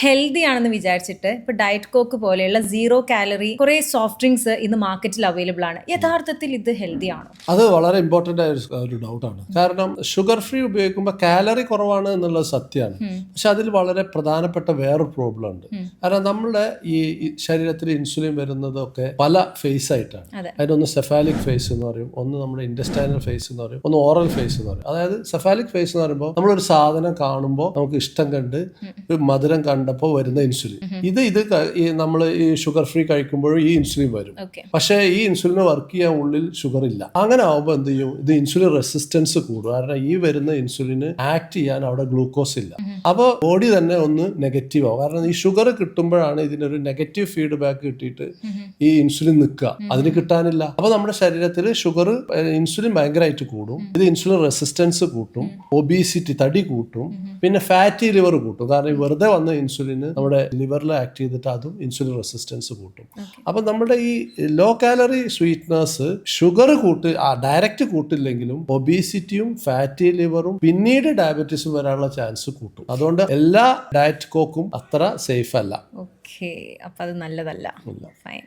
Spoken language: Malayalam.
ഹെൽത്തി ആണെന്ന് വിചാരിച്ചിട്ട് ഇപ്പൊ ഡയറ്റ് കോക്ക് പോലെയുള്ള 0 കാലറി കുറെ സോഫ്റ്റ് ഡ്രിങ്ക്സ് ഇന്ന് മാർക്കറ്റിൽ അവൈലബിൾ ആണ്. യഥാർത്ഥത്തിൽ ഇത് ഹെൽത്തി ആണോ? അത് വളരെ ഇമ്പോർട്ടന്റ് ആയ ഒരു ഡൗട്ടാണ്. കാരണം ഷുഗർ ഫ്രീ ഉപയോഗിക്കുമ്പോൾ കാലറി കുറവാണ് എന്നുള്ളത് സത്യമാണ്. പക്ഷെ അതിൽ വളരെ പ്രധാനപ്പെട്ട വേറൊരു പ്രോബ്ലം ഉണ്ട്. കാരണം നമ്മുടെ ഈ ശരീരത്തിൽ ഇൻസുലിൻ വരുന്നതൊക്കെ പല ഫേസ് ആയിട്ടാണ്. അതിനൊന്ന് സെഫാലിക് ഫേസ് എന്ന് പറയും, ഒന്ന് നമ്മുടെ ഇൻഡസ്റ്റൈനൽ ഫേസ് എന്ന് പറയും, ഒന്ന് ഓറൽ ഫേസ് എന്ന് പറയും. അതായത് സെഫാലിക് ഫേസ് എന്ന് പറയുമ്പോൾ നമ്മളൊരു സാധനം കാണുമ്പോൾ നമുക്ക് ഇഷ്ടം കണ്ട് മധുരം കണ്ടപ്പോൾ വരുന്ന ഇൻസുലിൻ. ഇത് നമ്മൾ ഈ ഷുഗർ ഫ്രീ കഴിക്കുമ്പോഴും ഈ ഇൻസുലിൻ വരും. പക്ഷേ ഈ ഇൻസുലിന് വർക്ക് ചെയ്യാൻ ഉള്ളിൽ ഷുഗർ ഇല്ല. അങ്ങനെ ആവുമ്പോൾ എന്ത് ചെയ്യും, ഇത് ഇൻസുലിൻ റെസിസ്റ്റൻസ് കൂടും. കാരണം ഈ വരുന്ന ഇൻസുലിന് ആക്ട് ചെയ്യാൻ അവിടെ ഗ്ലൂക്കോസ് ഇല്ല. അപ്പോൾ ബോഡി തന്നെ ഒന്ന് നെഗറ്റീവ് ആവും. കാരണം ഈ ഷുഗർ കിട്ടുമ്പോഴാണ് ഇതിനൊരു നെഗറ്റീവ് ഫീഡ്ബാക്ക് കിട്ടിയിട്ട് ഈ ഇൻസുലിൻ നിൽക്കുക. അതിന് കിട്ടാനില്ല. അപ്പൊ നമ്മുടെ ശരീരത്തിൽ ഇൻസുലിൻ ഭയങ്കരമായിട്ട് കൂടും. ഇത് ഇൻസുലിൻ റെസിസ്റ്റൻസ് കൂട്ടും, ഒബീസിറ്റി തടി കൂട്ടും, പിന്നെ ഫാറ്റി ലിവർ കൂട്ടും. കാരണം വെറുതെ വന്ന ഇൻസുലിന് നമ്മുടെ ലിവറിൽ ആക്ട് ചെയ്തിട്ട് അതും ഇൻസുലിൻ റെസിസ്റ്റൻസ് കൂട്ടും. അപ്പൊ നമ്മുടെ ഈ low calorie sweetness sugar direct കൂട്ടില്ലെങ്കിലും ഒബീസിറ്റിയും ഫാറ്റി ലിവറും പിന്നീട് ഡയബറ്റീസും വരാനുള്ള ചാൻസ് കൂട്ടും. അതുകൊണ്ട് എല്ലാ ഡയറ്റ് കോക്കും അത്ര സേഫ് അല്ല. ഓക്കെ, അപ്പൊ അത് നല്ലതല്ല. ഫൈൻ.